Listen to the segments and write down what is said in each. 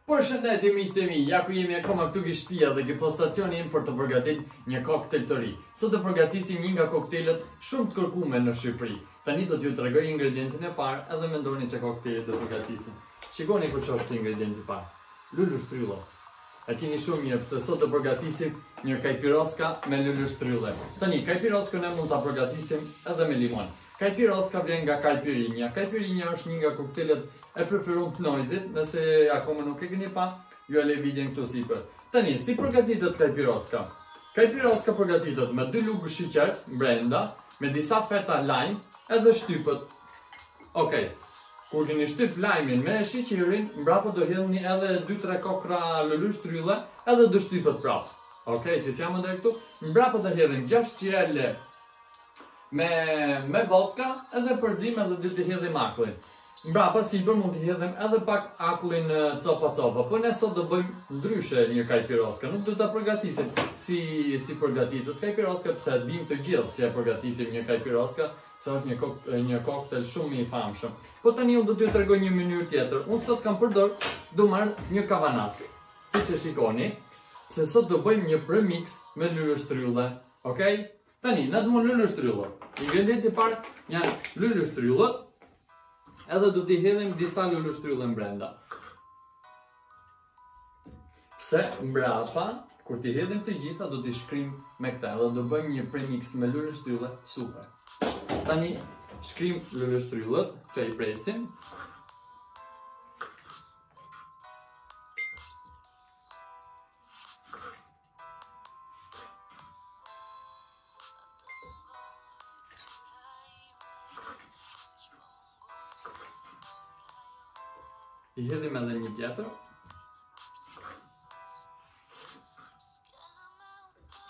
Përshëndetje miqtë e mi, ja ku jemi akoma këtu ke shtëpia dhe ke postacioni im për të përgatitur një koktel të ri. Sot do përgatisim një nga koktelet shumë të kërkuar në Shqipëri. Tani do t'ju tregoj ingredientin e parë edhe mendoni çka kokteli do përgatisim. Shikoni ku ç'është ingredienti i parë. Lulu shtryllo. E keni shumë mirë pse sot do përgatisim një kajpiroska me lulu shtryllo. Tani kajpiroskën ne mund ta përgatisim edhe me limon. Kajpiroska vjen nga kajpirinja. Kajpirinja është një nga koktelet e preferuar të Noizit, nëse akoma nuk e keni pa, ju e lej videon këtu sipër. Tani, si përgatitet kajpiroska? Kajpiroska përgatitet me 2 lugë sheqer brenda, me disa feta lajm edhe shtypët. Okej. Kur keni shtyp lajmin me sheqerin, mbrapa do hedhni edhe 2-3 kokra lulu shtryllo edhe 2 shtypët prapë. Okej, që jam ndër këtu, mbrapa do hedhim 6 qele me vodka edhe përzim edhe do të hedhim akullin. Mbrapa sipër mund të hedhim edhe pak akullin copa, por ne sot do bëjmë ndryshe një kajpiroska. Nuk do ta përgatisim si përgatitet kajpiroska, pse dim të gjithë si e përgatisim një kajpiroska, se është një koktel shumë i famshëm. Po tani unë do t'ju tregoj një mënyrë tjetër. Unë sot kam përdor, do marr një kavanac. Siç e shikoni, se sot do bëjmë një premix me lulu shtryllo. Okej? Tani, na duan lulu shtryllo. Ingredienti i parë janë lulu shtryllo. Edhe do t'i hedhim disa lulu shtryllo brenda. Pse mbrapa, kur t'i hedhim të gjitha, do t'i shkrim me këta. Edhe do bëjmë një premix me lulu shtryllo super. Tani, shkrim lulu shtryllo, që i presim. I hedhim edhe një tjetër.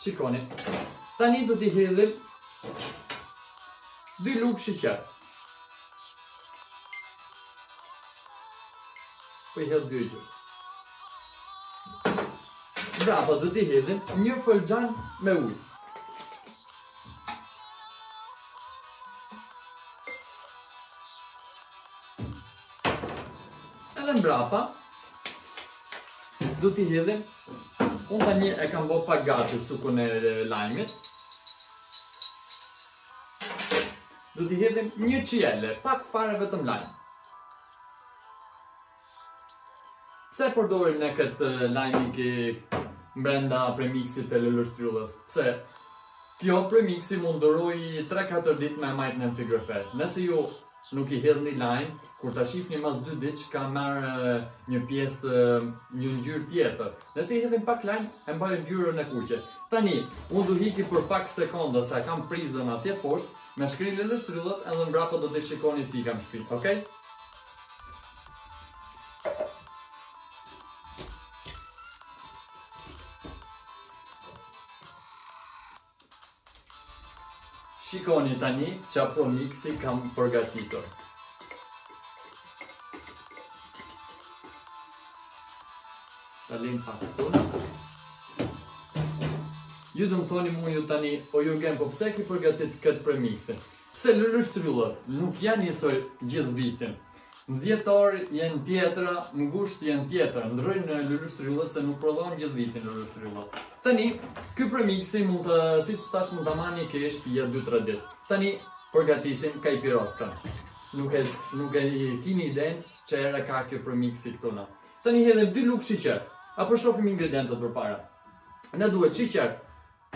Shikoni. Tani do t'i hedhim 2 lugë sheqer. Po i hedh 2 gjë. Mbrapa do t'i hedhim një fëlxhan me ujë. Edhe mbrapa do t'i hedhim, unë tani e kam bërë pak gati sukun e lajmit. Do t'i hedhim një qjelle, pak fare vetëm lajm. Pse përdorim ne këtë lajmi që brenda premixit të lulu shtryllos? Pse kjo premixi mund duroj 3-4 ditë me majtë në frigorifer. Nëse ju nuk i hedhni lajm, kur ta shihni mas 2 ditë ka marrë një pjesë, një ngjyrë tjetër. Nëse i hedhim pak lajm, e mbajnë ngjyrën e kuqe. Tani, unë do hiki për pak sekonda se kam prizën atje poshtë, me shkrim lulu shtryllo edhe mbrapa do të shikoni si i kam shkrit, okej? Shikoni tani qa premixi kam përgatitur. Talim pak këtu. Ju do më thoni mu ju tani, o Jurgen, po pse ki përgatit këtë premixi? Pse lulu shtryllo nuk janë njësoj gjithë vitin. Në dhjetor jenë tjetra, në gusht jenë tjetra, ndrojnë në lulu shtryllo se nuk prodhon gjithë vitin lulu shtryllo. Tani, ky premixi mund të, si që tash mund të mani ke shtëpia 2-3 ditë. Tani, përgatisim kajpiroska. Nuk e kini iden që ere ka kjo premixi këtuna. Tani hedhem 2 lugë sheqer, apo shohim ingredientet përpara. Ne duhet sheqer,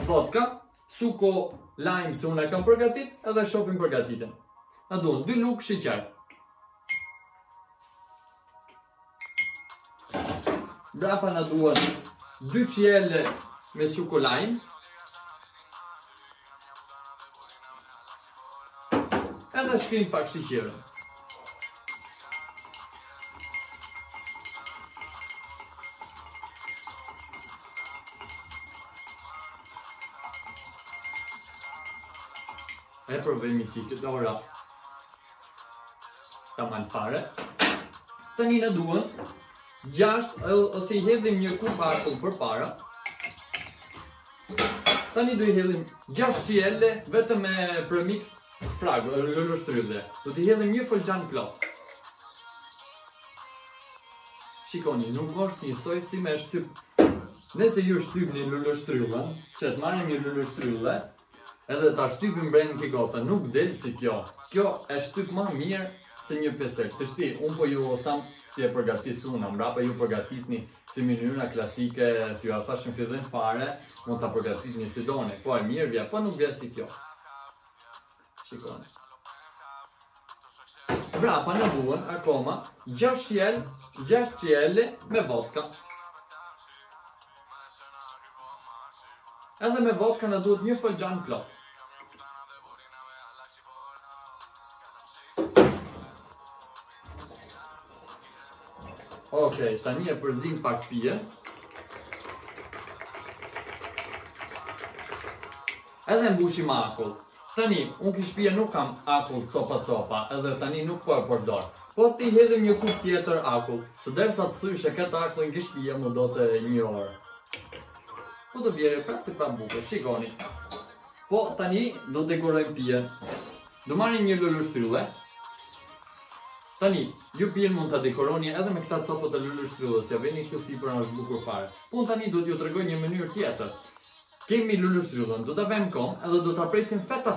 vodka, suko, lajm se unë e kam përgatit, edhe shohim përgatitjen. Na duhet 2 lugë sheqer. Mbrapa na duhet 2 qjelle me suko lajm. Edhe shkrim pak sheqerën. E provojmë qikët, ora. Ta mal fare. Tani na duhet 6 ose i hedhim një kup akull përpara. Tani do i hedhim 6 qjelle vetëm me premix frag, lulu shtrydhe. Do t'i hedhim një fëlxhan plot. Shikoni, nuk është njësoj si me shtyp. Nëse ju shtypni lullushtryllen, që të marrim një lullushtryle, edhe ta shtypim brenda kigota, nuk del si kjo. Kjo e shtyp më mirë se një pester. Të shti, unë po ju tham si e përgatis unë, mbrapa ju përgatitni si mënyra klasike, si ju thash në fillim fare, mund ta përgatitni si doni. Po e mirë vjen, po nuk vjen si kjo. Shikoni. Mbrapa në vuën akoma 6 qele me vodka. Edhe me vodka na duhet një folxhan plot. Okej, tani e përzim pak pije. Edhe mbushim akull. Tani, unë kish pije nuk kam akull copa, edhe tani nuk po e përdor. Po ti hedhim një kup tjetër akull, së derisa të thyshe këtë akullin kish pije mu do të 1 orë. Po do vjeri prapë si prapë buke, shikoni. Po tani do dekorojmë pijen. Do marrim një lullushtryle. Tani, ju pijen mund të dekoroni edhe me këta copët e lullushtrylles, ja veni këtu sipër është bukur fare. Po tani do t'ju tregoj një mënyrë tjetër. Kemi lullushtryllen, do ta vëmë kom edhe do ta presim feta.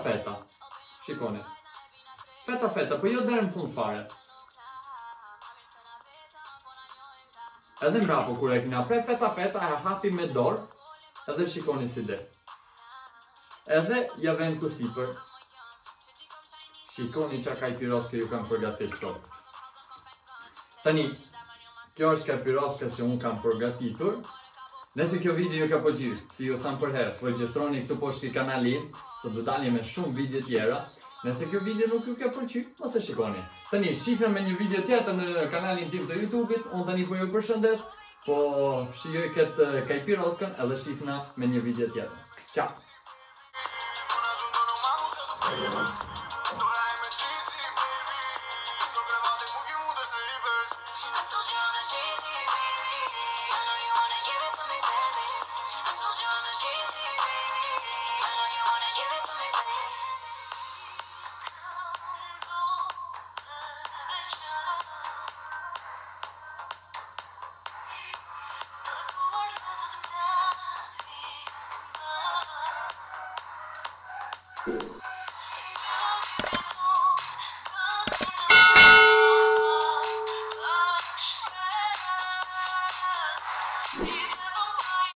Shikoni. Feta, po jo deri në fund fare. Edhe mbrapa kur e kena pre feta, e hapim me dorë, edhe shikoni si del. Edhe ja vëmë këtu sipër. Shikoni çka kajpiroske ju kam përgatitur sot. Tani, kjo është kajpiroska që unë kam përgatitur. Nëse kjo video ju ka pëlqyer, si ju tham për herë, regjistroni këtu poshtë kanalin, se do dalim me shumë video tjera. Nëse kjo video nuk ju ka pëlqyer, mos e shikoni. Tani shihni me një video tjetër në kanalin tim të YouTube-it, unë tani po ju përshëndes, po shijoj këtë kajpiroskën edhe shihna me një video tjetër. Ciao.